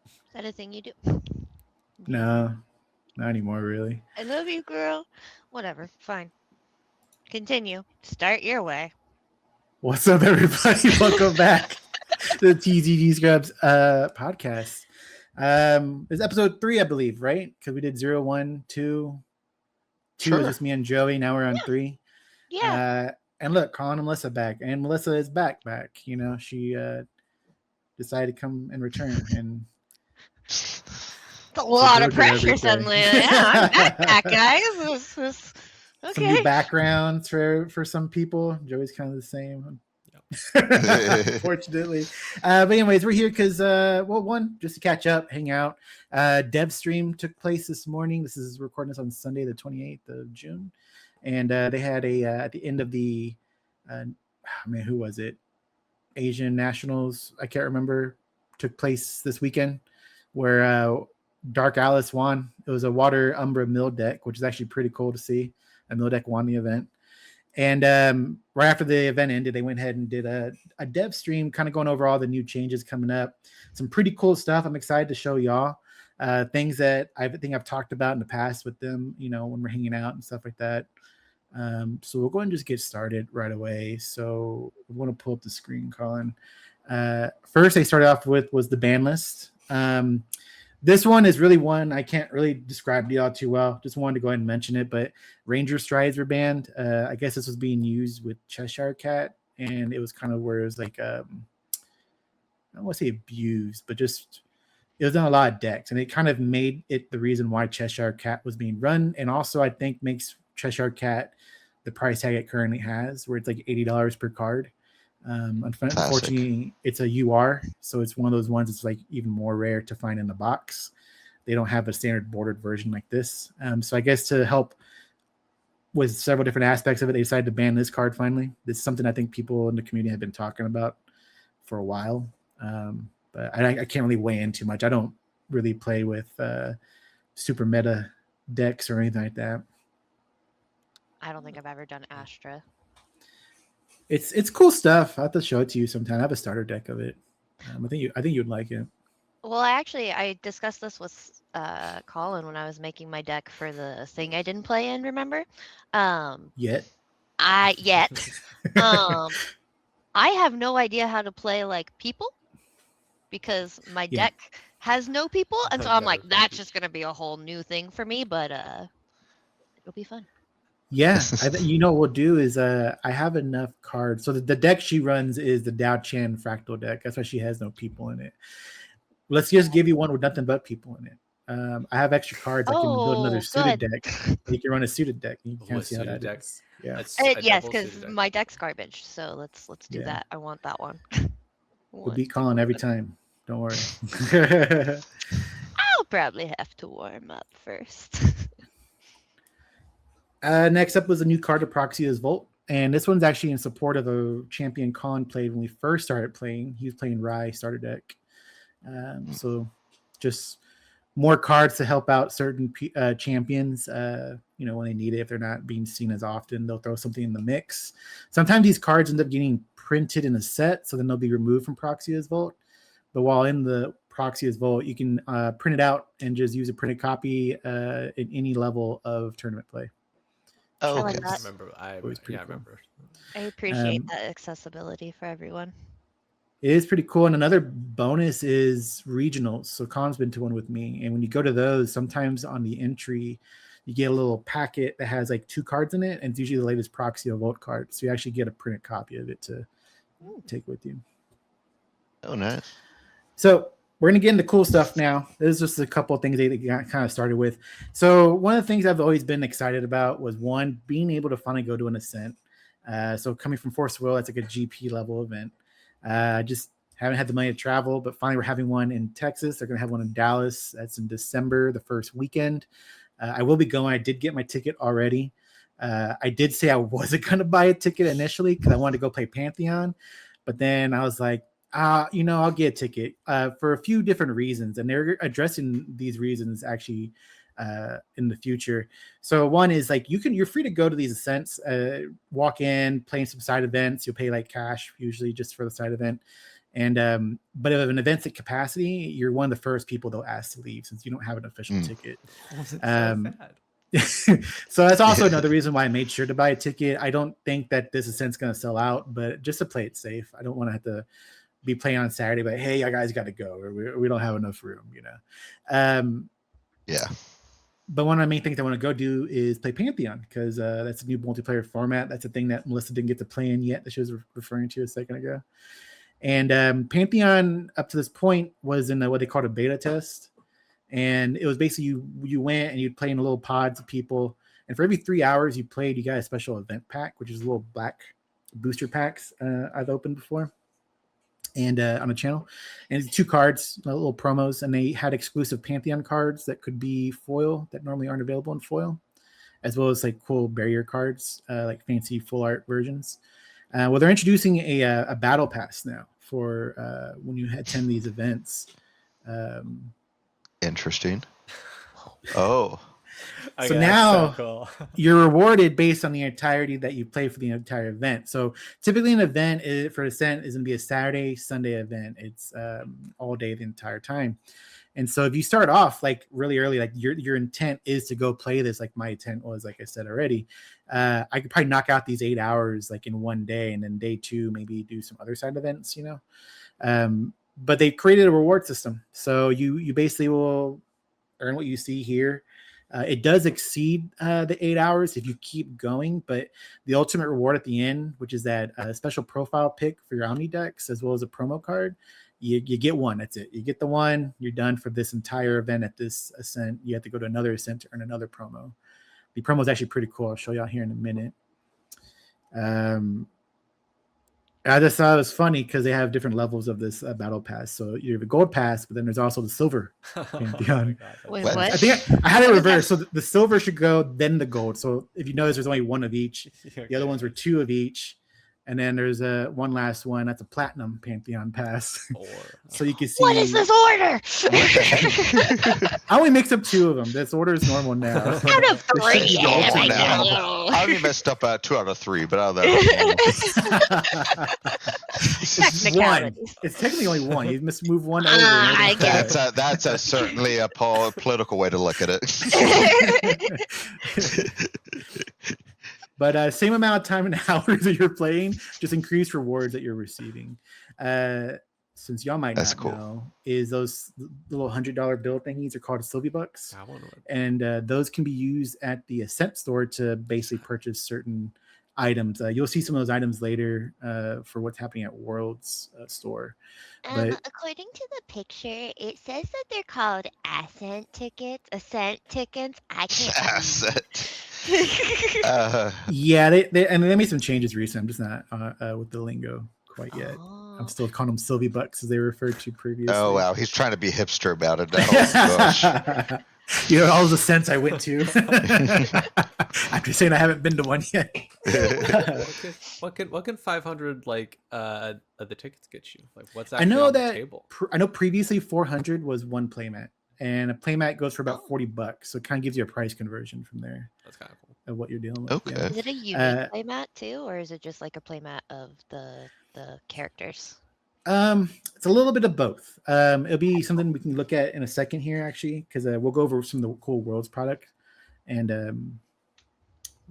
Is that a thing you do? No, not anymore, really. I love you, girl. Whatever. Fine. Continue. Start your way. What's up, everybody? Welcome back to the TCG Scrubs podcast. It's episode 3, I believe, right? Because we did 0, 1, 2. 2 is Sure. just me and Joey. Now we're on Yeah. 3. Yeah. Uh, and look, Colin and Melissa back, and Melissa is back. You know, she decided to come and return, and It's a so lot of Georgia pressure everything. suddenly. Yeah, I'm back, guys. Some new Okay. backgrounds for some people. Joey's kind of the same. Fortunately. But anyways, we're here because well, one, just to catch up, hang out. Dev stream took place this morning. This is recording this on Sunday, the 28th of June. And they had a at the end of the who was it? Asian Nationals, I can't remember, took place this weekend where Dark Alice won. It was a Water Umbra mill deck, which is actually pretty cool to see. A mill deck won the event. And right after the event ended, they went ahead and did a dev stream, kind of going over all the new changes coming up. Some pretty cool stuff. I'm excited to show y'all things that I think I've talked about in the past with them, you know, when we're hanging out and stuff like that. So we'll go ahead and just get started right away. So I want to pull up the screen, Colin. First, they started off with was the ban list. This one is really one I can't really describe to y'all too well. Just wanted to go ahead and mention it, but Ranger Strides were banned. I guess this was being used with Cheshire Cat, and it was kind of where it was like, I don't want to say abused, but just it was on a lot of decks, and it kind of made it the reason why Cheshire Cat was being run, and also I think makes Cheshire Cat the price tag it currently has, where it's like $80 per card. Unfortunately, it's a UR, so it's one of those ones that's like even more rare to find in the box. They don't have a standard bordered version like this. So I guess to help with several different aspects of it, they decided to ban this card finally. This is something I think people in the community have been talking about for a while. But I can't really weigh in too much. I don't really play with super meta decks or anything like that. I don't think I've ever done Astra. It's cool stuff. I have to show it to you sometime. I have a starter deck of it. I think you'd like it. Well, I discussed this with Colin when I was making my deck for the thing I didn't play in. Remember? Yet. Yet. I have no idea how to play like people because my Yeah. deck has no people, and so I'm like, that's just gonna be a whole new thing for me. But it'll be fun. Yeah, you know what we'll do is I have enough cards. So the deck she runs is the Dao Chan fractal deck. That's why she has no people in it. Let's just give you one with nothing but people in it. I have extra cards. I can build another suited good. deck. You can run a suited deck. You can't With see how suited that decks? is. Yeah. That's a Yes, double because suited deck. my deck's garbage. So let's do Yeah. that. I want that one. We'll beat Colin every time. Don't worry. I'll probably have to warm up first. Next up was a new card to Proxia's Volt. And this one's actually in support of a champion Colin played when we first started playing. He was playing Rye starter deck. So just more cards to help out certain champions, you know, when they need it. If they're not being seen as often, they'll throw something in the mix. Sometimes these cards end up getting printed in a set, so then they'll be removed from Proxia's Vault. But while in the Proxia's Vault, you can print it out and just use a printed copy in any level of tournament play. I Oh, like okay. that. I was pretty cool. remember. I appreciate that accessibility for everyone. It is pretty cool. And another bonus is regionals. So Colin's been to one with me. And when you go to those, sometimes on the entry, you get a little packet that has like 2 cards in it. And it's usually the latest Proxia Vault card. So you actually get a printed copy of it to take with you. Oh, nice. So we're going to get into cool stuff now. There's just a couple of things they got kind of started with. So one of the things I've always been excited about was, one, being able to finally go to an Ascent. So coming from Force Will, that's like a GP level event. Just haven't had the money to travel, but finally we're having one in Texas. They're going to have one in Dallas. That's in December, the first weekend. I will be going. I did get my ticket already. I did say I wasn't going to buy a ticket initially because I wanted to go play Pantheon. But then I was like, you know, I'll get a ticket for a few different reasons. And they're addressing these reasons actually in the future. So one is like you're free to go to these Ascents, walk in, playing some side events. You'll pay like cash usually just for the side event. And but if an event's at capacity, you're one of the first people they'll ask to leave since you don't have an official ticket. So So that's also another reason why I made sure to buy a ticket. I don't think that this Ascent's going to sell out, but just to play it safe, I don't want to have to be playing on Saturday, but hey, you guys got to go, or we don't have enough room, you know. Yeah. But one of the main things I want to go do is play Pantheon because that's a new multiplayer format. That's a thing that Melissa didn't get to play in yet that she was referring to a second ago. And Pantheon up to this point was in what they called a beta test. And it was basically you went and you'd play in a little pods of people. And for every 3 hours you played, you got a special event pack, which is little black booster packs I've opened before. And on the channel, and it's 2 cards, little promos, and they had exclusive Pantheon cards that could be foil that normally aren't available in foil, as well as like cool barrier cards, like fancy full art versions. Well, they're introducing a battle pass now for when you attend these events. Interesting. Oh. So now you're rewarded based on the entirety that you play for the entire event. So typically an event for Ascent is going to be a Saturday, Sunday event. It's all day the entire time. And so if you start off like really early, like your intent is to go play this, like my intent was, like I said already, I could probably knock out these 8 hours like in one day, and then day 2 maybe do some other side events, you know. But they created a reward system, so you basically will earn what you see here. It does exceed the 8 hours if you keep going, but the ultimate reward at the end, which is that special profile pick for your Omni decks, as well as a promo card, you get one. That's it. You get the one. You're done for this entire event at this Ascent. You have to go to another Ascent to earn another promo. The promo is actually pretty cool. I'll show y'all here in a minute. I just thought it was funny because they have different levels of this battle pass. So you have a gold pass, but then there's also the silver. Pantheon. Wait, What? what? I think I had it reversed. So the silver should go, then the gold. So if you notice, there's only one of each. The other ones were 2 of each. And then there's one last one. That's a platinum Pantheon pass. So you can see. What is this order? I only mixed up 2 of them. This order is normal now. Out of 3. This should be Yeah, awful I now. know. I only messed up 2 out of 3, but out of that. Technicalities. It's technically only 1. You must move 1 over. I get it. That's certainly a political way to look at it. But same amount of time and hours that you're playing, just increased rewards that you're receiving. Since y'all might That's not cool. know, is those little $100 bill thingies are called Sylvie Bucks. And those can be used at the Ascent store to basically purchase certain items. You'll see some of those items later for what's happening at World's store. But According to the picture, it says that they're called Ascent tickets. I can't. Asset. yeah, they made some changes recently. I'm just not with the lingo quite yet. Oh. I'm still calling them Sylvie Bucks as they referred to previously. Oh wow, he's trying to be hipster about it now. Oh, gosh. You know, all the Ascents I went to. After saying I haven't been to one yet. What can 500 like the tickets get you? Like what's I actually know on the that table? I know previously 400 was one playmat, and a playmat goes for about Oh. $40, so it kind of gives you a price conversion from there That's kind of cool. of what you're dealing with. Okay. yeah. Is it a unique playmat too, or is it just like a playmat of the characters? It's a little bit of both. It'll be something we can look at in a second here, actually, because we'll go over some of the cool Worlds product. And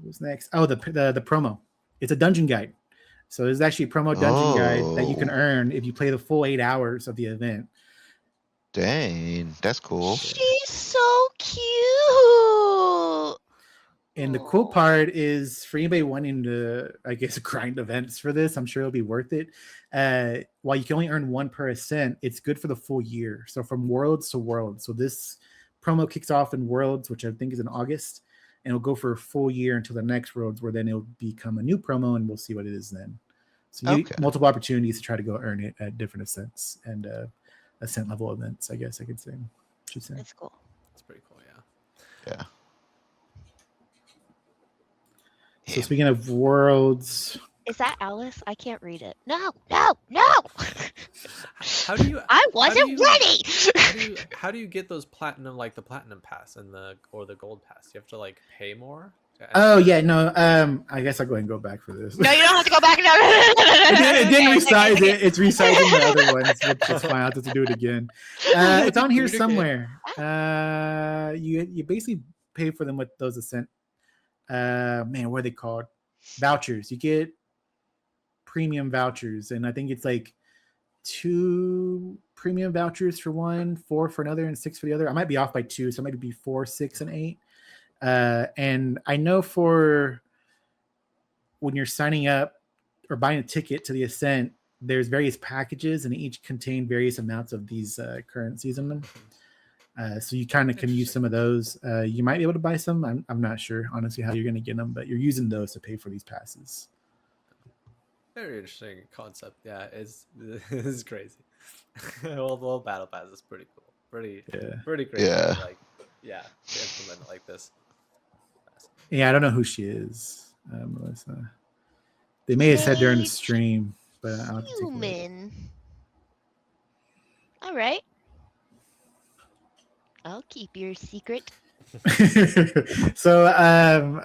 what's next? Oh, the promo. It's a dungeon guide. So there's actually a promo dungeon guide that you can earn if you play the full 8 hours of the event. Dang, that's cool. She's so cute. And the cool part is for anybody wanting to, I guess, grind events for this, I'm sure it'll be worth it. While you can only earn 1 per Ascent, it's good for the full year. So from Worlds to Worlds. So this promo kicks off in Worlds, which I think is in August, and it'll go for a full year until the next Worlds, where then it'll become a new promo, and we'll see what it is then. So you get multiple opportunities to try to go earn it at different Ascents and Ascent level events, I guess I could say. That's cool. That's pretty cool, yeah. Yeah. So speaking of Worlds, Is that Alice? I can't read it. No. How do you? I wasn't ready. How do you get those platinum, like the platinum pass and the gold pass? You have to like pay more. Oh yeah, no. I guess I'll go ahead and go back for this. No, you don't have to go back. No, It didn't Okay, resize okay. it. It's resizing the other ones, which is fine. I'll have to do it again. It's on here Do it again. somewhere. You basically pay for them with those Ascent. Man, what are they called? Vouchers. You get premium vouchers, and I think it's like 2 premium vouchers for one, 4 for another, and 6 for the other. I might be off by 2, so it might be 4, 6, and 8. And I know for when you're signing up or buying a ticket to the Ascent, there's various packages, and each contain various amounts of these currencies in them. So you kind of can use some of those. You might be able to buy some. I'm not sure, honestly, how you're going to get them, but you're using those to pay for these passes. Very interesting concept. Yeah, it's crazy. well, battle pass is pretty cool. Pretty crazy. Yeah. Like, yeah, to implement it like this. Yeah, I don't know who she is, Melissa. They may have said during the stream, but I'll have to take a look. Human. All right. I'll keep your secret. So,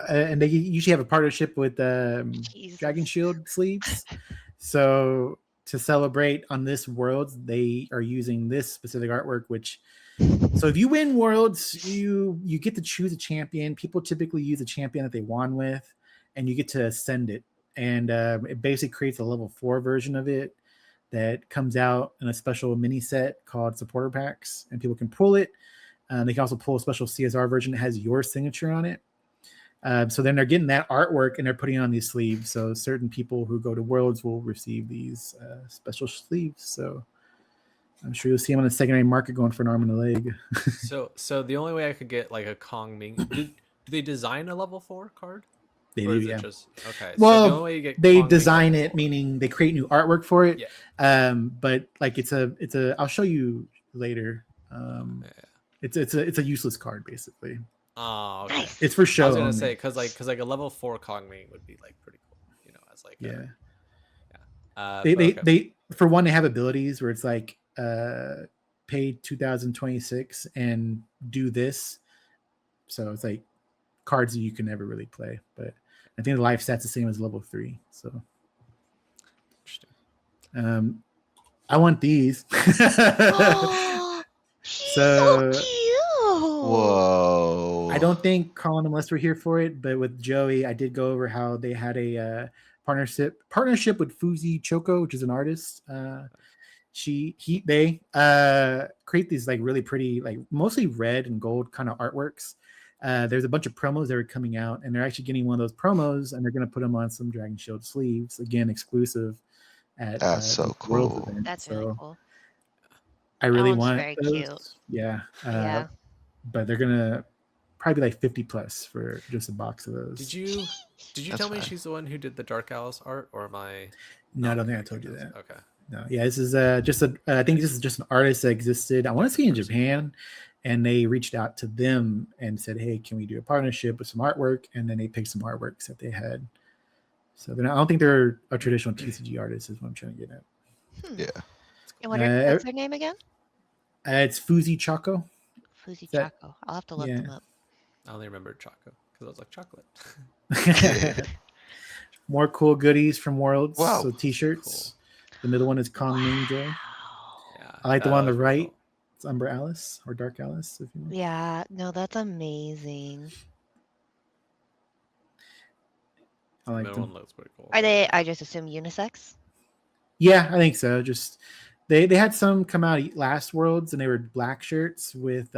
and they usually have a partnership with Jesus. Dragon Shield sleeves. So to celebrate on this Worlds, they are using this specific artwork, which so if you win Worlds, you get to choose a champion. People typically use a champion that they won with, and you get to ascend it. And it basically creates a level 4 version of it that comes out in a special mini set called supporter packs, and people can pull it. They can also pull a special CSR version that has your signature on it. So then they're getting that artwork and they're putting it on these sleeves. So certain people who go to Worlds will receive these special sleeves. So I'm sure you'll see them on the secondary market going for an arm and a leg. So the only way I could get like a Kong Ming, do they design a level 4 card? They Or do, is it yeah. just okay? Well, so the only way you get they Kong Ming design level it, 4. meaning they create new artwork for it. Yeah. But like it's a I'll show you later. It's a useless card basically. Oh, okay. Nice. It's for show. I was gonna only. say because like a level 4 Kong Ming would be like pretty cool, as like Yeah. okay. They for one, they have abilities where it's like pay 2026 and do this. So it's like cards that you can never really play. But I think the life stat's the same as level 3. So Interesting. I want these. Oh, she's so cute. Whoa. I don't think Colin and Melissa were here for it, but with Joey, I did go over how they had a partnership with Fuzi Choco, which is an artist. They create these like really pretty, like mostly red and gold kind of artworks. There's a bunch of promos that are coming out, and they're actually getting one of those promos, and they're going to put them on some Dragon Shield sleeves, again exclusive at That's so Worlds cool. event. That's So really cool. I really one's want very those. cute. Yeah. Yeah. But they're gonna probably like 50 plus for just a box of those. Did you That's tell me fine. she's the one who did the Dark Alice art, or am I? No, I don't think I told you that. Okay. No, yeah, this is just a. I think this is just an artist that existed. I want to say in Japan, and they reached out to them and said, "Hey, can we do a partnership with some artwork?" And then they picked some artworks that they had. So I don't think they're a traditional TCG artist. Is what I'm trying to get at. Yeah. And what's her name again? It's Fuzi Choco. Fuzi that- Choco. I'll have to look yeah. them up. I only remember Choco because I was like chocolate. More cool goodies from Worlds. Wow. So t-shirts. The middle one is Kong Ming Joy. Yeah. I like the that one on the was pretty right. cool. It's Umber Alice or Dark Alice, if you want. Yeah, no, that's amazing. I like Middle them. one looks pretty cool. Are they? I just assume unisex. Yeah, I think so. Just they had some come out last Worlds, and they were black shirts with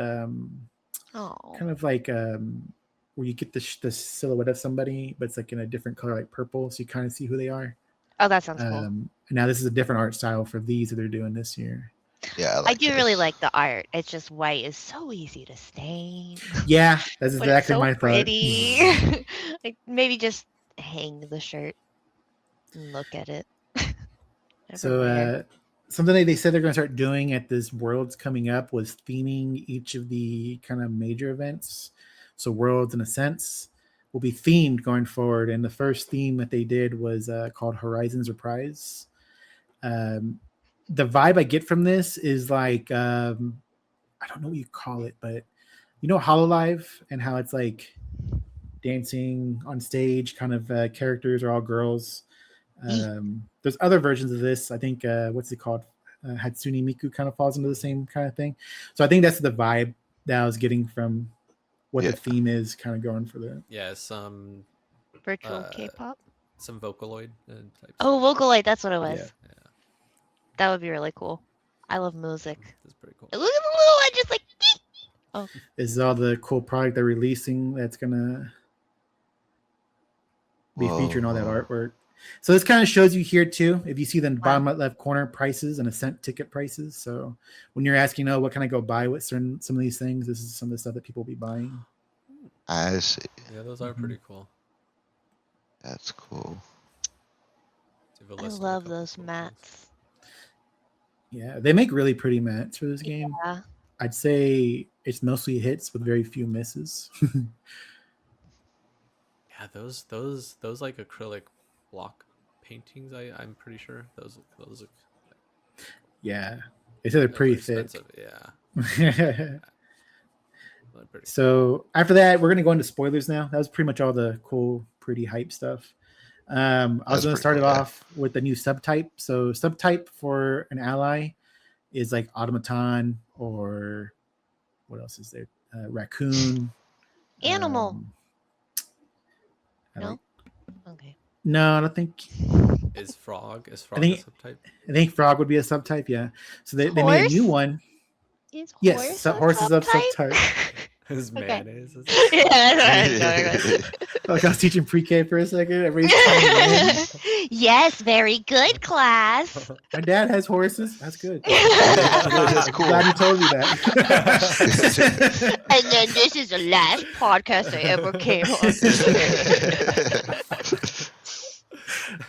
Oh, kind of like where you get the silhouette of somebody, but it's like in a different color, like purple, so you kind of see who they are. oh, that sounds cool. Now this is a different art style for these that they're doing this year. Yeah, I do really this. like the art. It's just white is so easy to stain. Yeah, that's But exactly it's so my thought. pretty. Like maybe just hang the shirt and look at it. So something that they said they're going to start doing at this Worlds coming up was theming each of the kind of major events. So Worlds, in a sense, will be themed going forward. And the first theme that they did was called Horizons Reprise. The vibe I get from this is like, I don't know what you call it, but you know HoloLive and how it's like dancing on stage kind of characters are all girls. There's other versions of this. I think what's it called? Hatsune Miku kind of falls into the same kind of thing. So I think that's the vibe that I was getting from what the theme is, kind of going for the some virtual K-pop. Some Vocaloid type. Oh, Vocaloid, that's what it was. Yeah. That would be really cool. I love music. That's pretty cool. Look at the little one, just like. Oh. This is all the cool product they're releasing that's gonna be featuring all that artwork. So this kind of shows you here too. If you see the bottom left corner, prices and Ascent ticket prices. So when you're asking, what can I go buy with some of these things? This is some of the stuff that people will be buying. I see. Yeah, those are pretty cool. That's cool. I love those mats. Yeah, they make really pretty mats for this game. Yeah. I'd say it's mostly hits with very few misses. Yeah, those like acrylic block paintings. I'm pretty sure those. Yeah, they're pretty thick. Yeah. So after that, we're gonna go into spoilers now. That was pretty much all the cool, pretty hype stuff. I was gonna start it off with the new subtype. So subtype for an ally is like automaton, or what else is there? Raccoon. Animal. No. Okay. No, I don't think. Is frog a subtype? I think frog would be a subtype. Yeah. So they made a new one. Is yes, horses of subtype. Is mayonnaise? Yeah. Like I was teaching pre-K for a second. Yes, very good, class. My dad has horses. That's good. That's cool. Glad you told me that. And then this is the last podcast I ever came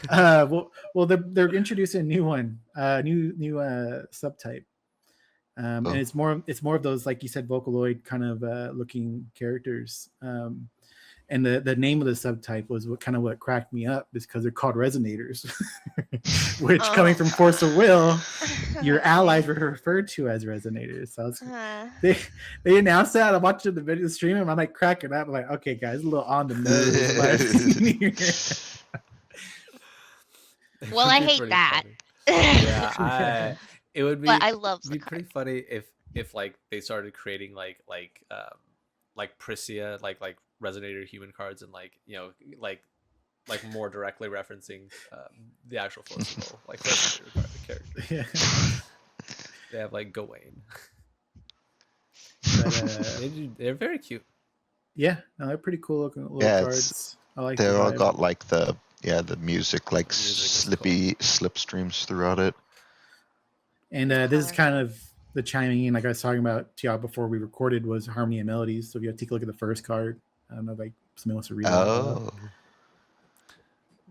on. Well, they're introducing a new one, new subtype. And it's more of those, like you said, Vocaloid kind of looking characters. And the name of the subtype was what cracked me up, is because they're called resonators, which coming from Force of Will, your allies were referred to as resonators. So they announced that. I'm watching the video stream and I'm like cracking up. I'm like, okay, guys, a little on the nose. Well, I hate that. Yeah, it would be. But I love. It'd be pretty funny if like they started creating like Priscia, like resonator human cards, and like more directly referencing the actual Force of Will, like resonator card character. Yeah. They have like Gawain. But, they're very cute. Yeah, no, they're pretty cool looking little cards. I like. They all got like the music, like slipstreams throughout it. And this is kind of the chiming in, like I was talking about to y'all before we recorded, was Harmony and Melodies. So if you take a look at the first card, I don't know, like somebody wants to read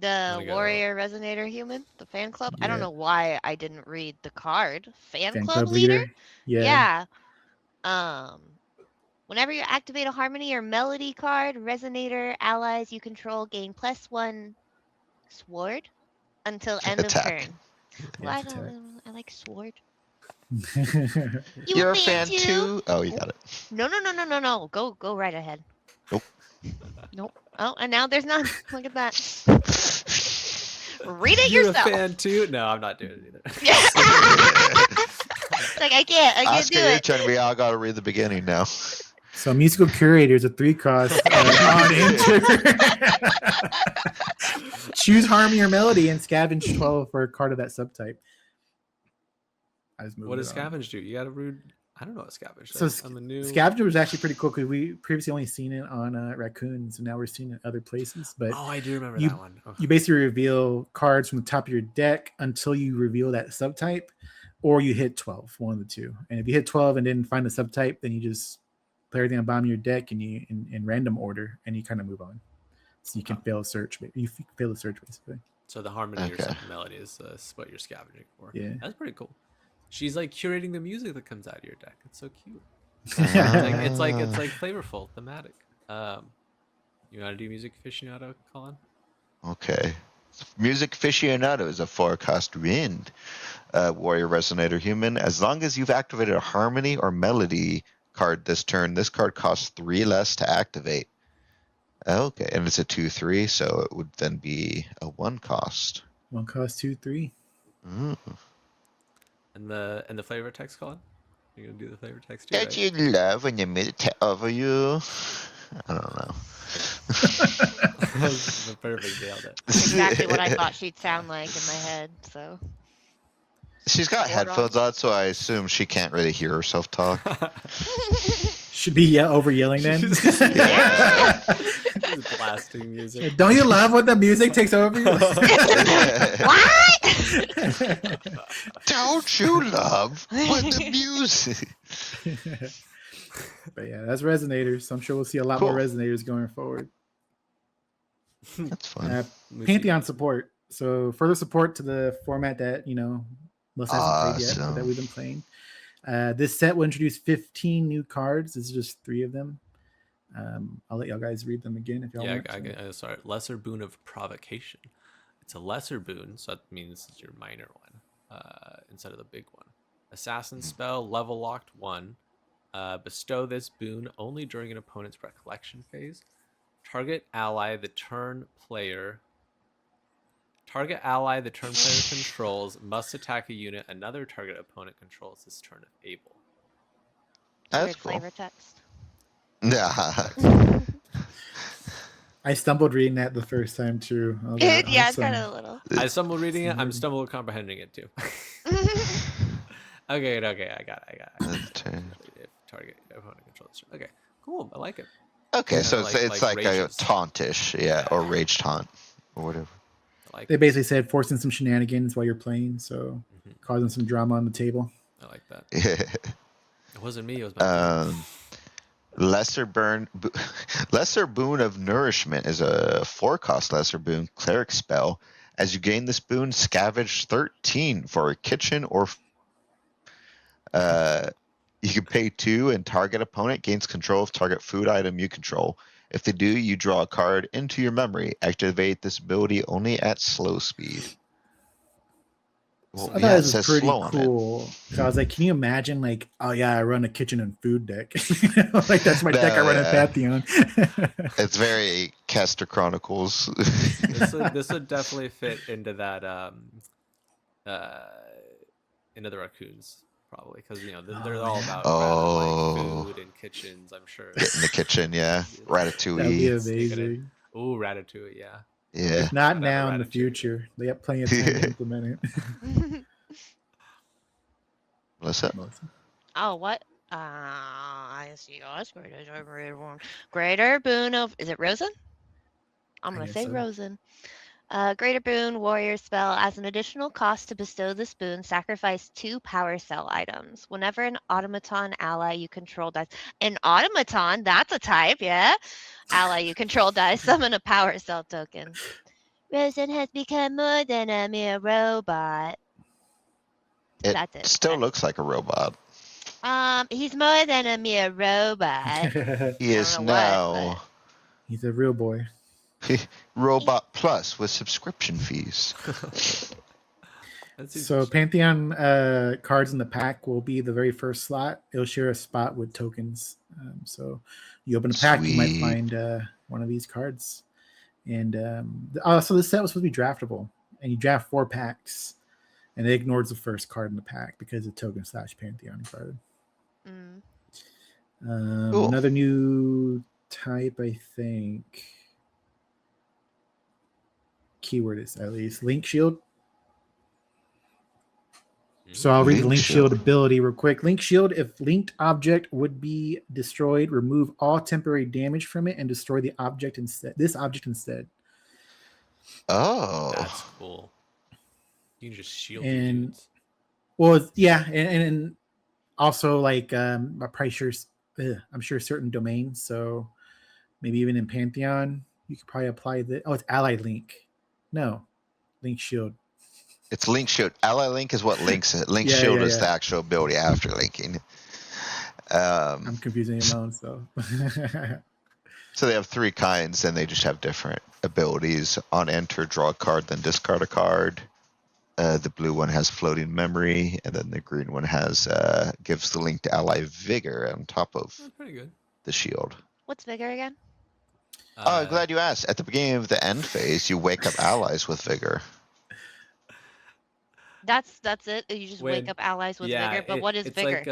the Warrior Resonator Human, the fan club. Yeah. I don't know why I didn't read the card. Fan club leader? Yeah. Whenever you activate a Harmony or Melody card, Resonator allies you control gain +1 sword until end of turn. Well, I like sword. You're a fan too? Oh, you got it. No. Go right ahead. Nope. Nope. Oh, and now there's none. Look at that. Read it You're yourself. You're a fan too? No, I'm not doing it either. It's like I can't Oscar, do you're it. telling me I gotta read the beginning now. So musical curators, a 3-cost on enter. Choose Harmony or Melody and scavenge 12 for a card of that subtype. What does scavenge do? You got to read. I don't know what scavenge So does. scavenger was actually pretty cool because we previously only seen it on raccoons, and now we're seeing it in other places. But I do remember that one. Okay. You basically reveal cards from the top of your deck until you reveal that subtype, or you hit 12, one of the two. And if you hit 12 and didn't find the subtype, then you just play everything on the bottom of your deck and you in random order, and you kind of move on. So you can fail a search. You fail the search basically. So the Harmony or something Melody is what you're scavenging for. Yeah, that's pretty cool. She's like curating the music that comes out of your deck. It's so cute. It's like flavorful, thematic. You want to do music aficionado, Colin? Okay. Music aficionado is a 4-cost wind warrior resonator human. As long as you've activated a Harmony or Melody card this turn, this card costs 3 less to activate. Okay, and it's a 2/3, so it would then be a 1 cost. 1 cost 2, 3. Mm. And the flavor text, Colin? You gonna do the flavor text too, Don't right? you love when you meditate over you? I don't know. The perfect nailed it. Exactly what I thought she'd sound like in my head. So She's got Hold on. headphones on, so I assume she can't really hear herself talk. Should be over yelling then. Yeah. Just blasting music. Don't you love when the music takes over you? what? Don't you love when the music? But yeah, that's resonators. So I'm sure we'll see a lot more Cool. resonators going forward. That's fun. Pantheon support. So further support to the format that most hasn't played yet, but that Awesome. we've been playing. This set will introduce 15 new cards. This is just 3 of them. I'll let y'all guys read them again if y'all want. Sorry. Lesser boon of provocation. It's a lesser boon, so that means it's your minor one instead of the big one. Assassin spell, level locked 1. Bestow this boon only during an opponent's recollection phase. Target ally the turn player controls must attack a unit another target opponent controls this turn if able. That's Weird cool. flavor text. Yeah. I stumbled reading that the first time too. I was like, Yeah, it's awesome. kind of a little. I stumbled reading it. I'm stumbled comprehending it too. Okay, I got it. If target opponent controls. Okay, cool. I like it. Okay, Kinda so like- it's like like a rages. tauntish, or rage taunt, or whatever. I like They it. basically said forcing some shenanigans while you're playing, so Mhm. causing some drama on the table. I like that. It wasn't me. It was my team. Lesser boon of nourishment is a 4-cost lesser boon cleric spell. As you gain this boon, scavenge 13 for a kitchen or. You can pay 2, and target opponent gains control of target food item you control. If they do, you draw a card into your memory. Activate this ability only at slow speed. Well, I thought yeah, it this was says pretty slow on it. cool. So I was like, can you imagine, like, oh yeah, I run a kitchen and food deck. Like that's my deck I No, run yeah. at Pantheon. It's very Kester Chronicles. This would definitely fit into that into the raccoons probably because they're all about Oh. like food and kitchens. I'm sure. Get in the kitchen, yeah. That'd be Ratatouille. amazing. Ooh, Ratatouille, yeah. Yeah. If not Whatever, now, in the Ratatouille. future. They have plenty of time to implement it. Melissa? Oh, what? I see. Greater boon of. Is it Rosen? I'm I gonna guess say so. Rosen. Greater boon warrior spell. As an additional cost to bestow this boon, sacrifice 2 power cell items. Whenever an automaton ally you control dies. An automaton? That's a type, yeah. Ally you control dies. Summon a power cell token. Rosen has become more than a mere robot. It That's it. still looks like a robot. He's more than a mere robot. He I is don't know what, now He's a real boy. Robot Plus with subscription fees. That seems So interesting. Pantheon cards in the pack will be the very first slot. It'll share a spot with tokens. So you open a pack, you might Sweet. find one of these cards. And so this set was supposed to be draftable, and you draft 4 packs, and it ignores the first card in the pack because it's a token / Pantheon card. Cool. Another new type, I think. Keyword is at least Link Shield. So I'll read the Link Shield ability real quick. Link Shield, if linked object would be destroyed, remove all temporary damage from it and destroy the object instead. This object instead. Oh. That's cool. You can just shield And- your dudes. Well, yeah, and also like I'm probably sure I'm sure certain domains. So maybe even in Pantheon, you could probably apply the. Oh, it's Allied Link. No, Link Shield. It's Link Shield. Ally Link is what links it. Link Yeah, Shield yeah, is yeah. the actual ability after linking. I'm confusing him on so. So they have 3 kinds, and they just have different abilities. On enter, draw a card, then discard a card. The blue one has floating memory, and then the green one has gives the linked ally vigor on top of That's pretty good. the shield. What's bigger again? Oh, I'm glad you asked. At the beginning of the end phase, you wake up allies with vigor. That's it. You just wake When- up allies with yeah, vigor. But what is it's vigor?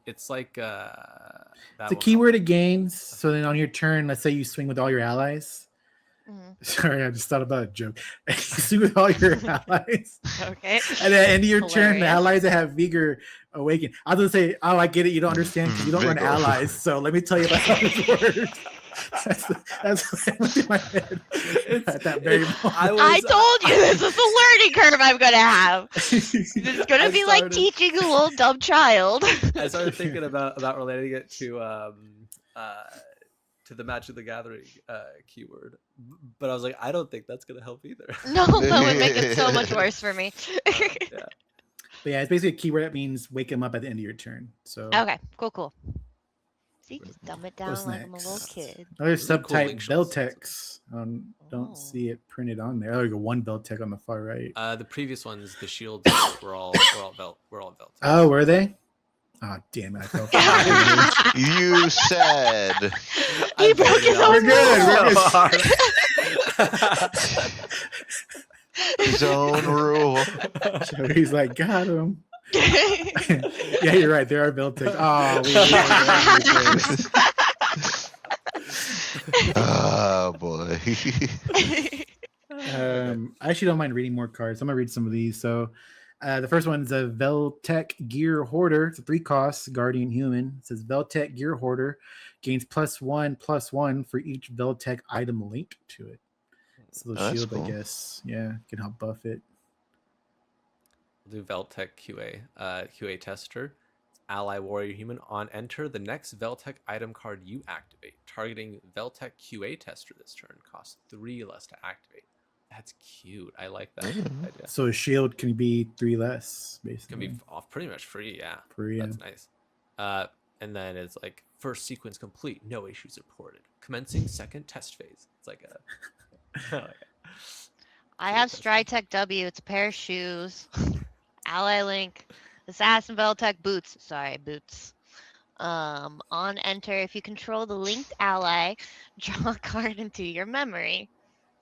it's like It's a keyword it gains. So then on your turn, let's say you swing with all your allies. Mhm. Sorry, I just thought about a joke. You swing with all your allies. Okay. And at the end of your turn, the Hilarious. allies that have vigor awaken. I was gonna say, oh, I get it. You don't understand because you don't run Vigor. allies. So let me tell you about how this works. That's what went through my head at that very moment. I told you this is a learning curve I'm gonna have. It's gonna be like teaching a little dumb child. I started thinking about relating it to the Magic the Gathering keyword, but I was like, I don't think that's gonna help either. No, that would make it so much worse for me. Yeah. But yeah, it's basically a keyword that means wake him up at the end of your turn. So Okay, cool. See, just dumb it down what's like I'm a little next? kid. Another Those are cool subtype link shots. Beltex. Don't Oh. see it printed on there. Oh, you got one Beltec on the far right. The previous ones, the shields were all Velt. Oh, were they? Oh, damn it! I fell for it. You said. He broke his We're own good. rule. Zone rule. So he's like, got him. Yeah, you're right. There are Beltecs. Oh, Oh boy. I actually don't mind reading more cards. I'm gonna read some of these. So, the first one is a Veltec Gear Hoarder. It's a 3 cost Guardian Human. It says Veltec Gear Hoarder gains +1/+1 for each Veltec item linked to it. It's a little That's shield, cool. I guess. Yeah, can help buff it. We'll do Veltec QA tester. Ally Warrior Human on enter. The next Veltec item card you activate, targeting Veltec QA tester this turn, costs 3 less to activate. That's cute. I like that idea. So a shield can be 3 less, Can basically. be off pretty much free, yeah. Free, yeah. That's nice. And then it's like first sequence complete, no issues reported. Commencing second test phase. It's like a I have Strytech W. It's a pair of shoes. Ally Link. Assassin Veltec boots. Sorry, boots. On enter, if you control the linked ally, draw a card into your memory.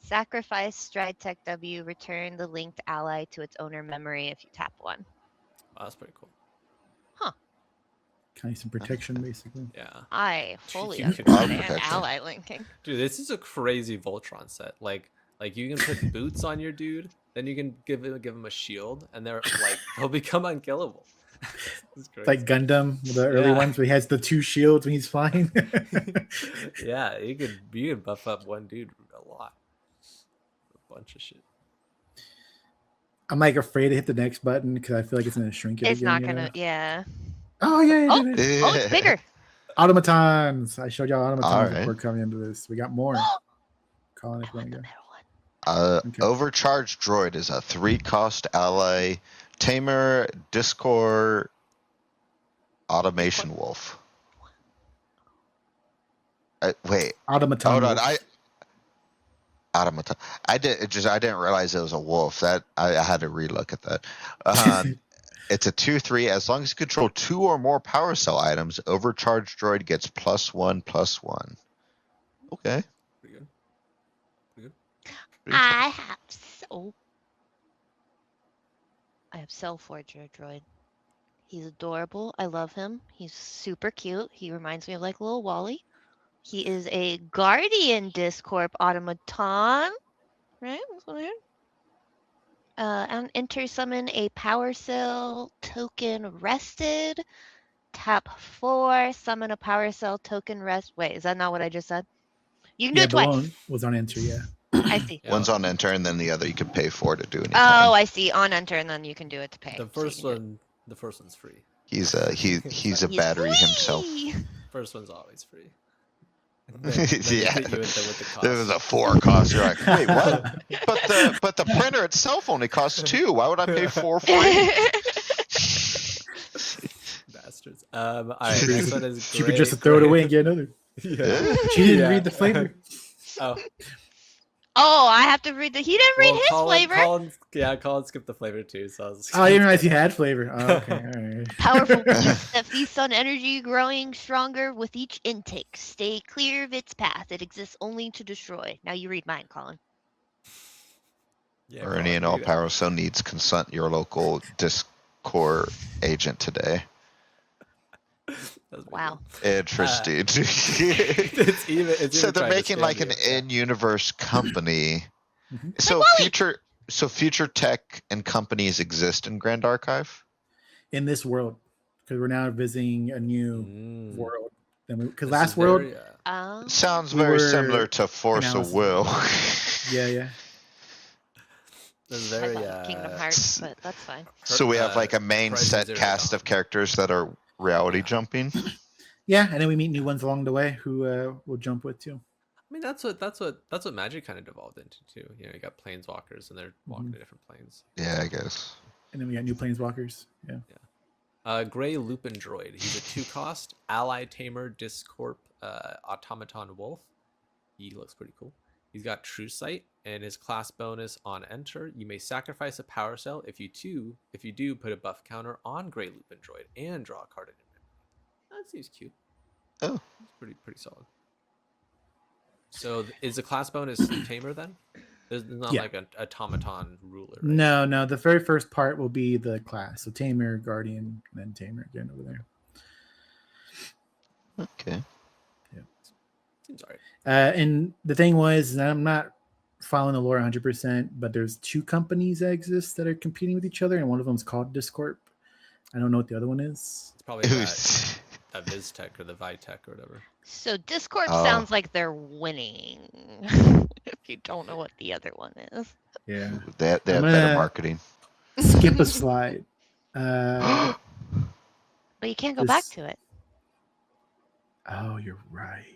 Sacrifice Strytech W. Return the linked ally to its owner memory if you tap one. Oh, that's pretty cool. Kind of some protection, basically. Yeah. I fully You can understand protection. ally linking. Dude, this is a crazy Voltron set. Like you can put boots on your dude, then you can give him a shield, and they'll become unkillable. It's It's like crazy. Gundam, the early Yeah. ones where he has the 2 shields when he's flying. Yeah, you could buff up one dude a lot. A bunch of shit. I'm like afraid to hit the next button because I feel like it's gonna shrink it. It's again, not you gonna, know? yeah. Oh yeah, Oh. it did it. Oh, it's bigger. Automatons. I showed y'all automatons Alright. before coming into this. We got more. Colin, if I you want want the to middle go. one. Okay. Overcharged Droid is a 3 cost ally. Tamer, Discord, Automation Wolf. Wait, Automaton. hold on. wolf. Automaton. I didn't realize it was a wolf. That I had to relook at that. It's a 2/3. As long as you control 2 or more power cell items, Overcharged Droid gets +1/+1. Okay. Pretty good. Pretty I have Cell Forger droid. He's adorable. I love him. He's super cute. He reminds me of like little Wally. He is a Guardian Discorp automaton. Right? That's what I heard. And enter summon a power cell token rested. Tap 4, summon a power cell token rest. Wait, is that not what I just said? You can do Yeah, it twice. Balloon was on enter. Yeah. I see. Yeah, One's on enter, and then the other you can pay for to do anything. Oh, I see. On enter, and then you can do it to pay. the So you first can do it. one, the first one's free. He's a He's battery himself. free! First one's always free. Yeah. Hit you with the cost. There was a 4 cost. You're like, wait, what? But the printer itself only costs 2. Why would I pay 4 for it? Bastards. All right, next one is She could just throw it away and get another. Yeah. She didn't Yeah. read the flavor. Oh, Oh, I have to read he didn't read Well, his flavor. Colin skipped the flavor too, so I was. Oh, I didn't realize you had flavor. Oh, okay, all right. Powerful beast that feasts on energy, growing stronger with each intake. Stay clear of its path. It exists only to destroy. Now you read mine, Colin. Yeah, Or any and all power so needs consult your local Discord agent today. Wow. Interesting. It's So even they're trying to making scam like an you, yeah. in-universe company. Mhm. So Wally! future tech and companies exist in Grand Archive. In this world, because we're now visiting a new Mm. world. Because This last is world, very, Sounds We very were similar to Force of analysis. Will. yeah. this is I very love Kingdom Hearts, but that's fine. So we have like a main Horizon set Zero cast Dawn. of characters that are reality Yeah. jumping. Yeah, and then we meet new ones along the way who we'll jump with too. I mean, that's what Magic kind of devolved into too. You know, you got planeswalkers and they're walking to different planes. Yeah, I guess. And then we got new planeswalkers. Yeah. Gray Lupin Droid. He's a 2-cost ally tamer Discorp automaton wolf. He looks pretty cool. He's got True Sight, and his class bonus on enter. You may sacrifice a power cell. If you do, put a buff counter on Gray Lupin Droid and draw a card in your memory. That seems cute. Oh, It's pretty solid. So is the class bonus tamer then? There's not Yeah. like an automaton ruler. Right? No. The very first part will be the class. So Tamer, Guardian, and then Tamer again over there. okay. Seems alright. And the thing was, and I'm not following the lore 100%, but there's two companies that exist that are competing with each other, and one of them is called Discorp. I don't know what the other one is. It's probably that Viztech or the Vitech or whatever. So Discord Oh. sounds like they're winning. If you don't know what the other one is. Yeah. They have I'm better gonna- marketing. Skip a slide. But you can't go back This- to it. Oh, you're right.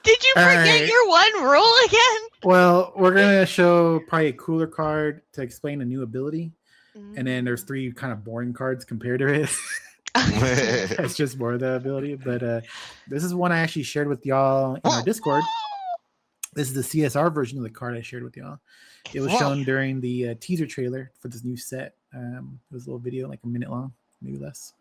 Did you All forget right. your one rule again? Well, we're gonna show probably a cooler card to explain a new ability, and then there's 3 kind of boring cards compared to it. It's just more of the ability. But this is one I actually shared with y'all in our Discord. This is the CSR version of the card I shared with y'all. It was shown during the teaser trailer for this new set. It was a little video, like a minute long, maybe less.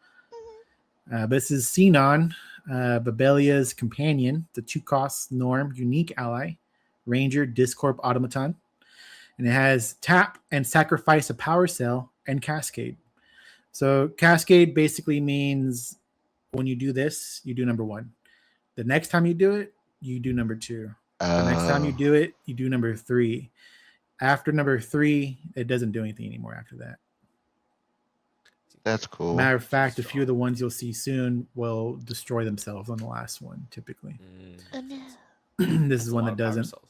But this is Xenon, Babelia's companion, the 2-cost norm unique ally, Ranger Discorp Automaton. And it has tap and sacrifice a power cell and cascade. So cascade basically means when you do this, you do number 1. The next time you do it, you do number 2. The next time you do it, you do number 3. After number 3, it doesn't do anything anymore after that. That's cool. Matter of fact, a few of the ones you'll see soon will destroy themselves on the last one, typically. Oh, no. This is one that doesn't. Cells.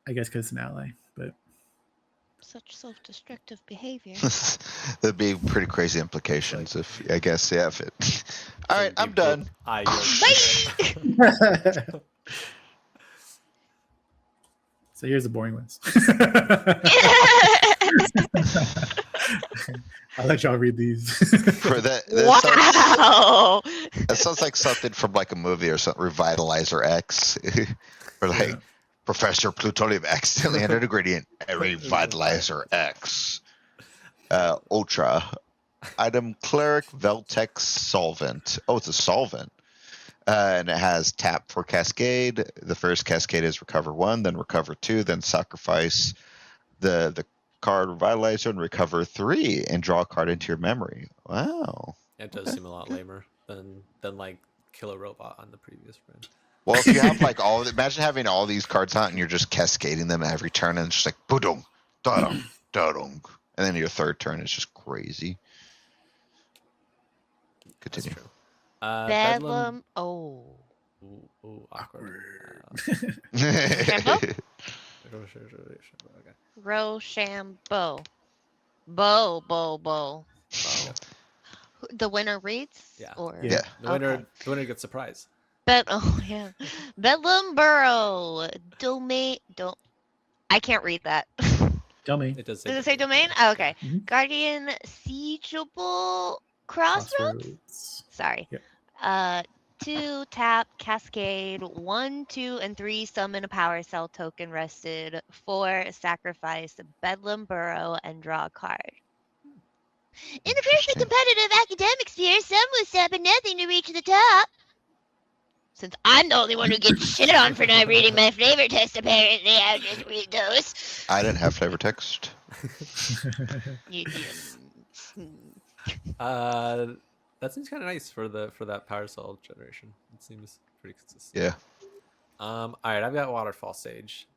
I guess because it's an ally, but Such self-destructive behavior. That'd be pretty crazy implications if I guess if it. All right, I'm done. I so here's the boring ones. I'll let y'all read these. For that, Wow. that sounds like something from like a movie or something. Revitalizer X, or like Yeah. Professor Plutonium accidentally entered ingredient. Revitalizer X. Ultra item cleric Veltex solvent. Oh, it's a solvent. And it has tap for cascade. The first cascade is recover 1, then recover 2, then sacrifice the card Revitalizer and recover 3 and draw a card into your memory. Wow. It does seem a lot lamer than like kill a robot on the previous run. Well, if you have like imagine having all these cards out and you're just cascading them every turn and it's just like boom, da-dum, da-dum. And then your third turn is just crazy. That's Continue. true. Bedlam. Oh. Ooh, awkward. Shampoo? Okay. Rochambeau. Bo. Wow. The winner reads? Yeah. Or... Yeah. The winner gets surprised. Yeah. Bedlam Burrow. Domain. I can't read that. Tell me. It does. Does it say domain? Oh, okay. Mhm. Guardian Siegeable Crossroads? Sorry. Yep. 2 tap Cascade, 1, 2, and 3 summon a Power Cell token rested, 4 sacrifice Bedlam Burrow and draw a card. In the fiercely Interesting. competitive academic sphere, some will stop at nothing to reach the top. Since I'm the only one who gets shit on for not reading my flavor text, apparently I'll just read those. I didn't have flavor text. You That seems kind of nice for that power cell generation. It seems pretty consistent. Yeah. All right, I've got Waterfall Sage.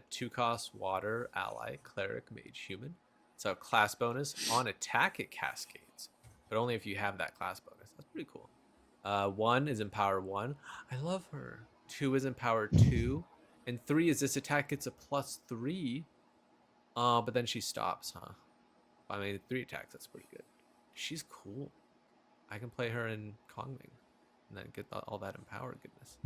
2 cost water ally, cleric, mage, human. So class bonus on attack it cascades, but only if you have that class bonus. That's pretty cool. 1 is in power 1. I love her. 2 is in power 2, and 3 is this attack gets a +3. But then she stops, huh? I mean, 3 attacks. That's pretty good. She's cool. I can play her in Kongming, and then get all that empower goodness.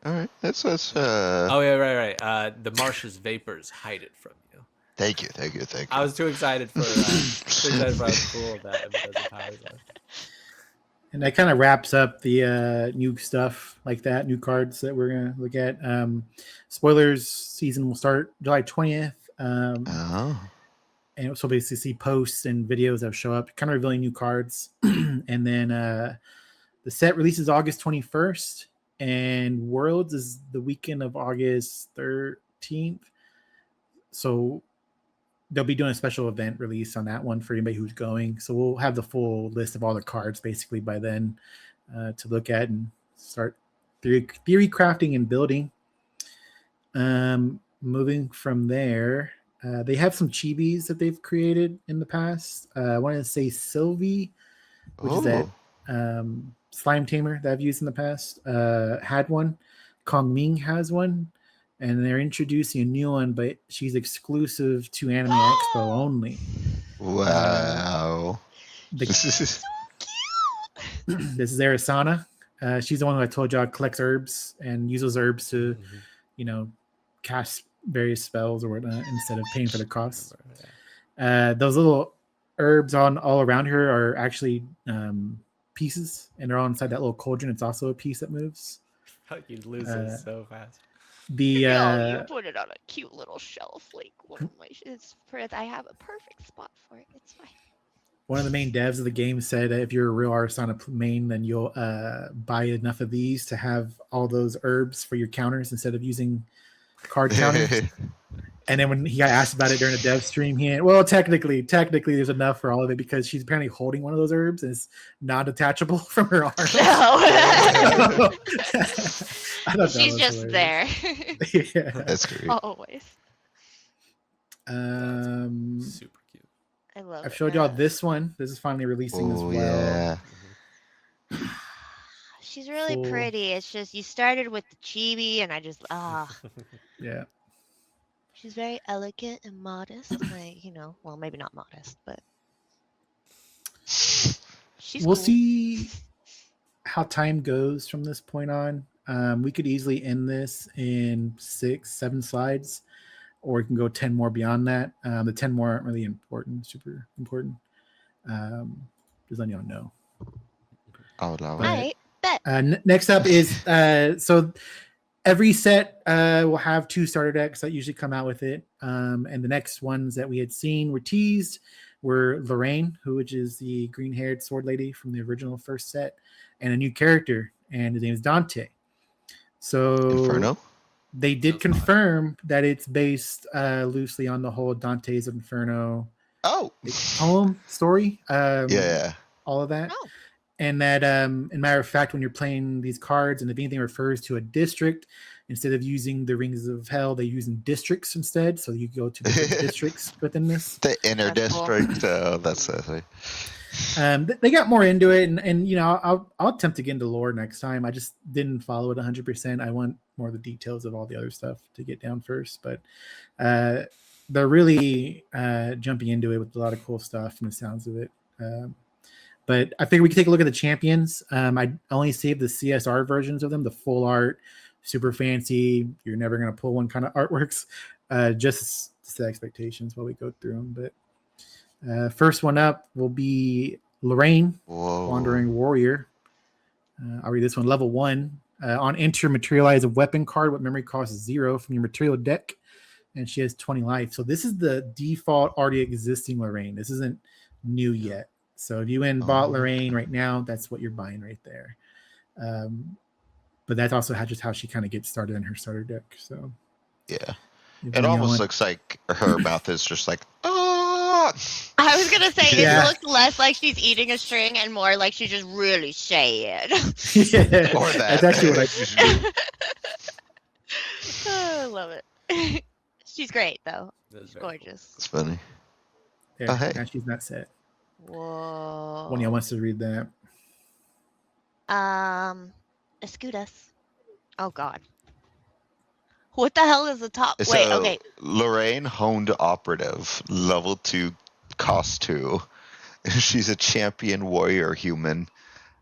All right. That's. Oh yeah, right. The Marsh's vapors hide it from you. Thank you. I was too excited for how cool that powers are. And that kind of wraps up the new stuff like that, new cards that we're going to look at. Spoilers, season will start July 20th. And so basically see posts and videos that show up, kind of revealing new cards. And then the set releases August 21st. And Worlds is the weekend of August 13th. So they'll be doing a special event release on that one for anybody who's going. So we'll have the full list of all the cards basically by then to look at and start theory crafting and building. Moving from there, they have some chibis that they've created in the past. I want to say Sylvie, which is that slime tamer that I've used in the past, had one. Kongming has one. And they're introducing a new one, but she's exclusive to Anime Expo only. Wow. This is Arisana. She's the one who I told y'all collects herbs and uses herbs to, cast various spells or whatnot instead of paying for the costs. Those little herbs all around her are actually pieces, and they're all inside that little cauldron. It's also a piece that moves. You lose it so fast. you put it on a cute little shelf, like one of my. I have a perfect spot for it. It's fine. One of the main devs of the game said that if you're a real Arsana main, then you'll buy enough of these to have all those herbs for your counters instead of using card counters. And then when he got asked about it during a dev stream, technically there's enough for all of it because she's apparently holding one of those herbs and it's non-detachable from her arm. No. She's just hilarious. There. Yeah. That's great. Always. Super cute. I love it. I've showed y'all this one. This is finally releasing as well. Yeah. She's really pretty. It's just you started with the chibi and I just Yeah. She's very elegant and modest. Well, maybe not modest, but she's We'll cool. see how time goes from this point on. We could easily end this in 6-7 slides, or we can go 10 more beyond that. The 10 more aren't really super important. Just letting y'all know. I'll allow All right, bet. Next up is so every set will have 2 starter decks that usually come out with it. And the next ones that we had seen were teased were Lorraine, which is the green-haired sword lady from the original first set, and a new character, and his name is Dante. So Inferno? They did confirm that it's based loosely on the whole Dante's Inferno poem story. All of that. Oh. And that, in matter of fact, when you're playing these cards, and if anything refers to a district, instead of using the Rings of Hell, they're using districts instead. So you go to different districts within this. The inner district. Cool. That's silly. They got more into it, and I'll attempt to get into lore next time. I just didn't follow it 100%. I want more of the details of all the other stuff to get down first, but they're really jumping into it with a lot of cool stuff from the sounds of it. But I think we can take a look at the champions. I only saved the CSR versions of them, the full art, super fancy. You're never going to pull one kind of artworks. Just to set expectations while we go through them. But first one up will be Lorraine, Whoa. Wandering Warrior. I'll read this one. Level 1. On enter, materialize a weapon card with memory cost 0 from your material deck, and she has 20 life. So this is the default already existing Lorraine. This isn't new yet. So if you bought Lorraine right now, that's what you're buying right there. But that's also just how she kind of gets started in her starter deck. So Yeah. if It you almost want- looks like her mouth is just like, oh. I was gonna say Yeah. it looked less like she's eating a string and more like she's just really sad. Yeah, Or that. that's actually what I I love it. She's great though. That is She's very cool. gorgeous. It's funny. there. Oh, hey. Now she's not set. Whoa. One of y'all wants to read that. Escudas. Oh God. What the hell is the top? So, Wait, okay. Lorraine Honed Operative, level 2, cost 2. She's a champion warrior human,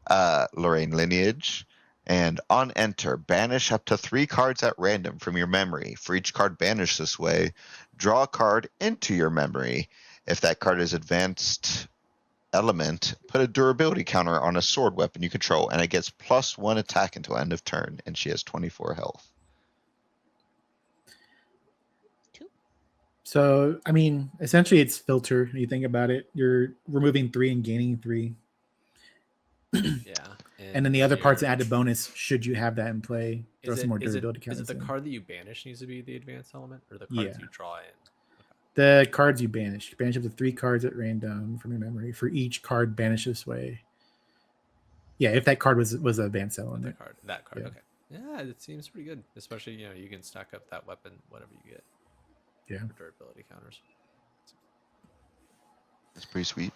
Lorraine lineage. And on enter, banish up to 3 cards at random from your memory. For each card banished this way, draw a card into your memory. If that card is advanced element, put a durability counter on a sword weapon you control, and it gets +1 attack until end of turn, and she has 24 health. So, I mean, essentially it's filter. You think about it, you're removing 3 and gaining 3. Yeah. And then the other parts here- added bonus, should you have that in play, throw Is some more it, durability is it counters the in. card that you banish needs to be the advanced element, or the cards Yeah. you draw in? The cards you banish. You banish up to 3 cards at random from your memory. For each card banished this way. Yeah, if that card was an advanced Not element. that card. Yeah. Okay. Yeah, it seems pretty good. Especially, you can stack up that weapon, whatever you get. Yeah. For durability counters. That's pretty sweet.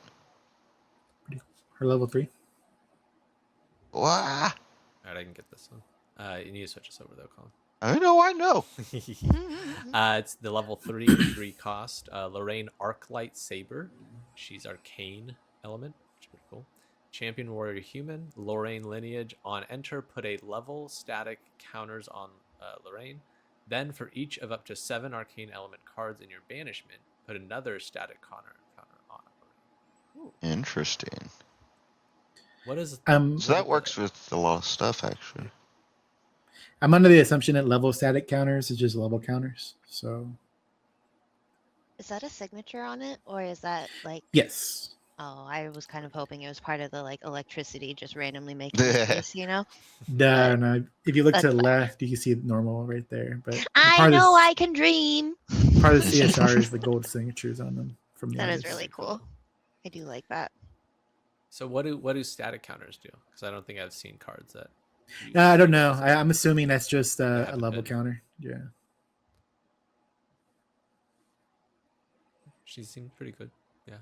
Her level 3. Wow. Alright, I can get this one. You need to switch us over though, Colin. I know. It's the level 3 cost. Lorraine Arclight Saber. She's arcane element, which is pretty cool. Champion warrior human. Lorraine lineage. On enter, put a level static counters on Lorraine. Then for each of up to 7 arcane element cards in your banishment, put another static counter on Lorraine. Ooh. Interesting. What is So that works with a lot of stuff, actually. I'm under the assumption that level static counters is just level counters. So, Is that a signature on it, or is that like? yes. Oh, I was kind of hoping it was part of the like electricity just randomly making space, No, But no. If you look to that's the fine. left, you can see normal right there. But I part of know the- I can dream. part of the CSR is the gold signatures on them from the That is others. really cool. I do like that. So what do static counters do? Because I don't think I've seen cards that. use I don't know. static I'm assuming that's just a haven't level been. counter. Yeah. She seemed pretty good. Yeah.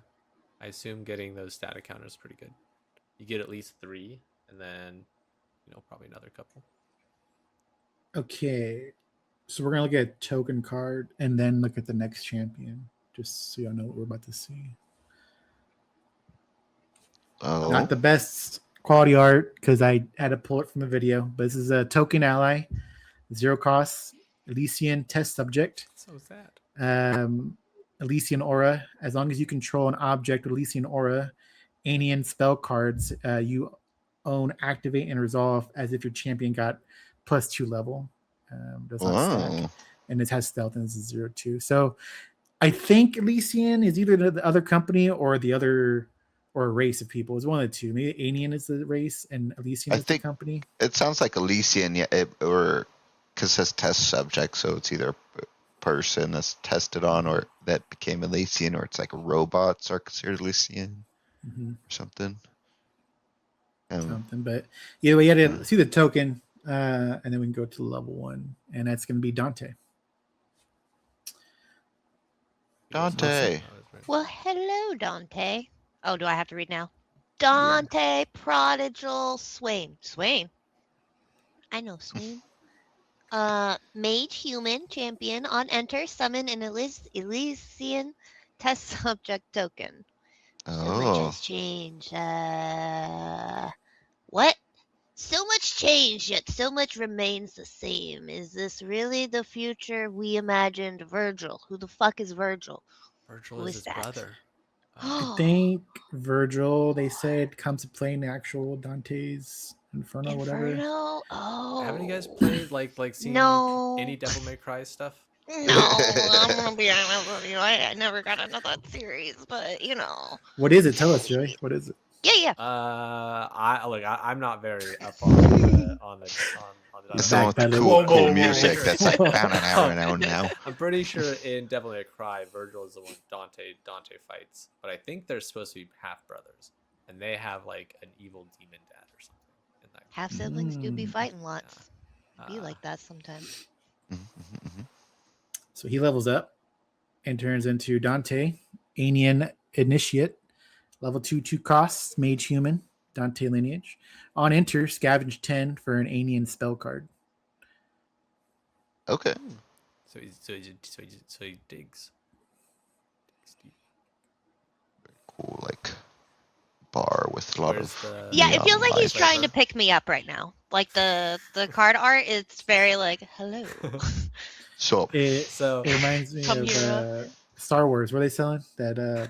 I assume getting those static counters is pretty good. You get at least 3, and then, probably another couple. Okay. So we're gonna look at token card and then look at the next champion, just so y'all know what we're about to see. Oh. Not the best quality art because I had to pull it from the video, but this is a token ally, 0 cost, Elysian test subject. So sad. Elysian aura. As long as you control an object with Elysian aura, Anian spell cards you own activate and resolve as if your champion got +2 level. Does not stack, and it has stealth and it's 0-2. So I think Elysian is either the other company or the other or a race of people. It's one of the two. Maybe Anian is the race and Elysian I is think- the company. It sounds like Elysian, or because it says test subject, so it's either a person that's tested on or that became Elysian, or it's like robots are considered Elysian Mm-hmm. or something. Something, but either way, you had to see the token, and then we can go to level 1, and that's going to be Dante. Dante. Well, hello, Dante. Oh, do I have to read now? Dante, Prodigal, Swain. Swain? I know Swain. Mage Human Champion. On enter, summon an Elysian test subject token. So much Oh. has changed. What? So much changed, yet so much remains the same. Is this really the future we imagined? Virgil. Who the fuck is Virgil? Virgil Who is is his that? brother. I think Virgil, they said, comes to play in the actual Dante's Inferno, whatever. Inferno? Oh. Haven't you guys played like seen No. any Devil May Cry stuff? No, I'm gonna be honest with you. I never got into that series, but What is it? Tell us, Joey. What is it? Yeah. I'm not very up on the It's Back the one with the pedal. cool Whoa. music that's like down an hour now. I'm pretty sure in Devil May Cry, Virgil is the one Dante fights, but I think they're supposed to be half brothers, and they have like an evil demon dad or something. In that Half siblings do be Mm. fighting lots. Yeah. Be like that sometimes. So he levels up and turns into Dante, Anian Initiate, level 2 costs, Mage Human, Dante lineage. On enter, scavenge 10 for an Anian spell card. Okay. So he digs. Cool, like bar with a lot Where's of. the- Yeah, it neon feels like he's lights. trying to pick me up right now. Like the card art, it's very like, hello. So It So reminds me Come of here. Star Wars. What are they selling? That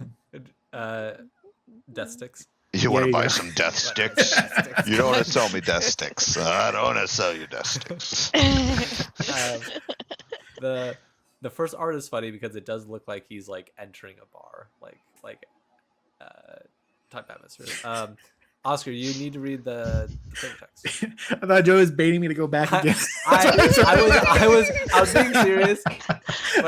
death sticks. you want you to buy go. some death sticks? You don't want to sell me death sticks. I don't want to sell you death sticks. The first art is funny because it does look like he's like entering a bar, type atmosphere. Oscar, you need to read the flavor text. I thought Joe was baiting me to go back again. I was being serious, but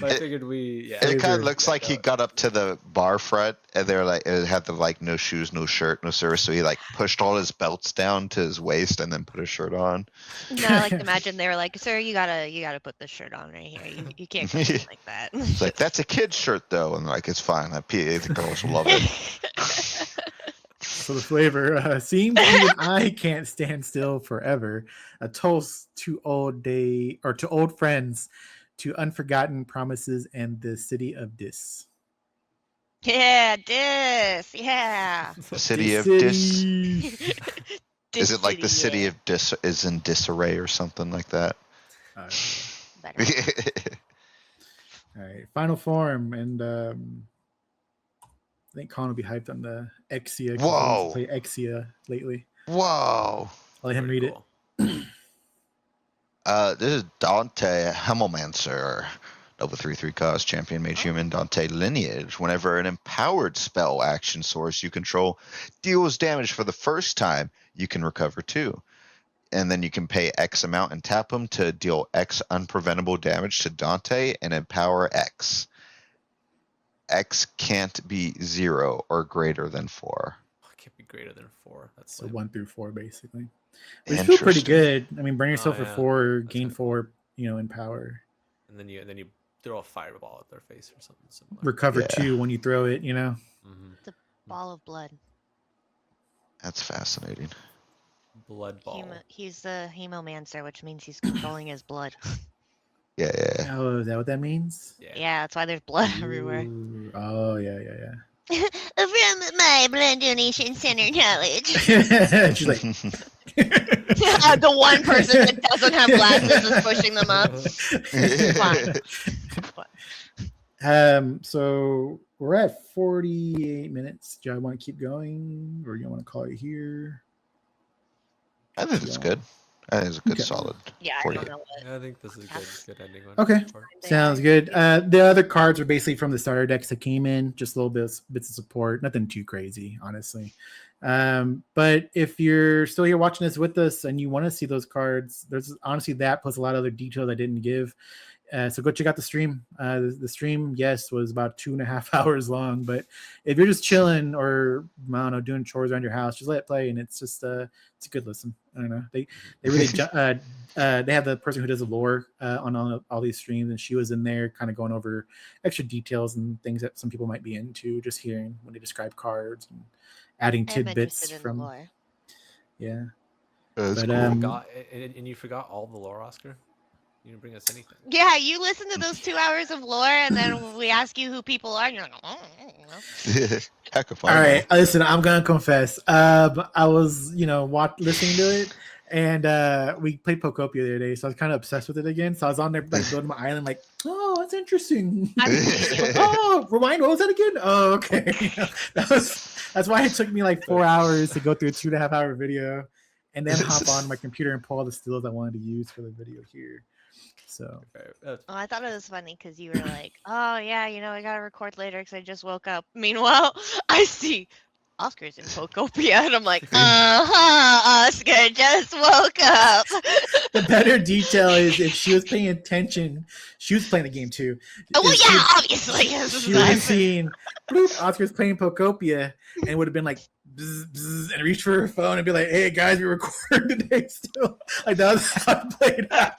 I figured It Flavor. kind of looks like he go. got up to the bar front and they're like, it had the like no shoes, no shirt, no service. So he like pushed all his belts down to his waist and then put a shirt on. No, I like to imagine they were like, sir, you gotta put this shirt on right here. You can't come in like that. It's like, that's a kid's shirt though. And they're like, it's fine. The girls will love it. So the flavor seems even I can't stand still forever. A toast to old friends, to unforgotten promises, and the city of Dis. Yeah, this. Yeah. The city of Dis. Dis. Is it like the city of Dis is in disarray or something like that? Better. All right, final form, and I think Colin will be hyped on the Exia. 'Cause he wants to play Exia lately. Whoa. I'll let him read it. This is Dante Hemmelmancer, level 3/3 cost, champion mage human, Dante lineage. Whenever an empowered spell action source you control deals damage for the first time, you can recover 2. And then you can pay X amount and tap them to deal X unpreventable damage to Dante and empower X. X can't be 0 or greater than 4. It can't be greater than 4. That's So so 1 through 4, basically. Which feel pretty good. I mean, burn yourself for yeah. 4, That's gain kinda 4, in power. and then you throw a fireball at their face or something similar. Recover Yeah. 2 when you throw it. Mhm. Ball of blood. That's fascinating. Blood ball. He's the hemomancer, which means he's controlling his blood. Yeah, yeah. Oh, is that what that means? Yeah, that's why there's blood everywhere. Ooh, oh, yeah. From my blood donation center knowledge. She's like, The one person that doesn't have glasses is pushing them up. Fine. So we're at 48 minutes. Do I want to keep going, or do you want to call it here? I think it's good. I think it's a good Okay. solid. Yeah, I 48. don't know what. Yeah, I think this is a good ending one. Okay. Or- Sounds good. The other cards are basically from the starter decks that came in, just little bits of support, nothing too crazy, honestly. But if you're still here watching this with us and you want to see those cards, there's honestly that plus a lot of other details I didn't give. So go check out the stream. The stream, yes, was about 2.5 hours long, but if you're just chilling or I don't know, doing chores around your house, just let it play, and it's just it's a good listen. I don't know. They really they have the person who does the lore on all these streams, and she was in there kind of going over extra details and things that some people might be into, just hearing when they describe cards and adding I'm tidbits interested in from the lore. yeah. That's But, cool. and you forgot all the lore, Oscar? You didn't bring us anything. Yeah, you listen to those 2 hours of lore, and then we ask you who people are, and you're like, oh, I don't know. Heck of All right, listen, I'm gonna confess. I was, listening to it, and we played Pocopia the other day, so I was kind of obsessed with it again. So I was on there like building my island, like Oh, that's interesting. I'm seeing Oh, rewind. What was that again? Oh, okay. That's why it took me like 4 hours to go through a 2.5 hour video, and then hop on my computer and pull all the stills I wanted to use for the video here. So That's Oh, I thought it was funny because you were like, "Oh yeah, I gotta record later because I just woke up." Meanwhile, I see Oscar's in Pokopia, and I'm like, Oscar just woke up." the better detail is if she was paying attention, she was playing the game too. Oh, well, If she- yeah, obviously. She would have seen bloop, Oscar's playing Pokopia and would have been like bzz, bzz, and reach for her phone and be like, "Hey guys, we recording today still." Like that was how it played out.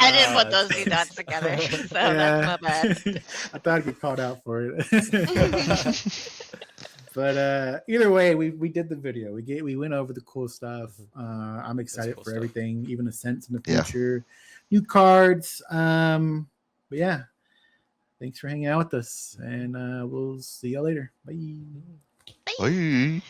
I didn't put those two dots together, so that's my bad. I thought I'd get called out for it. But either way, we did the video. We went over the cool stuff. I'm excited cool for stuff. everything, even the Sense in the Yeah. future, new cards. But yeah, thanks for hanging out with us, and we'll see y'all later. Bye. Bye.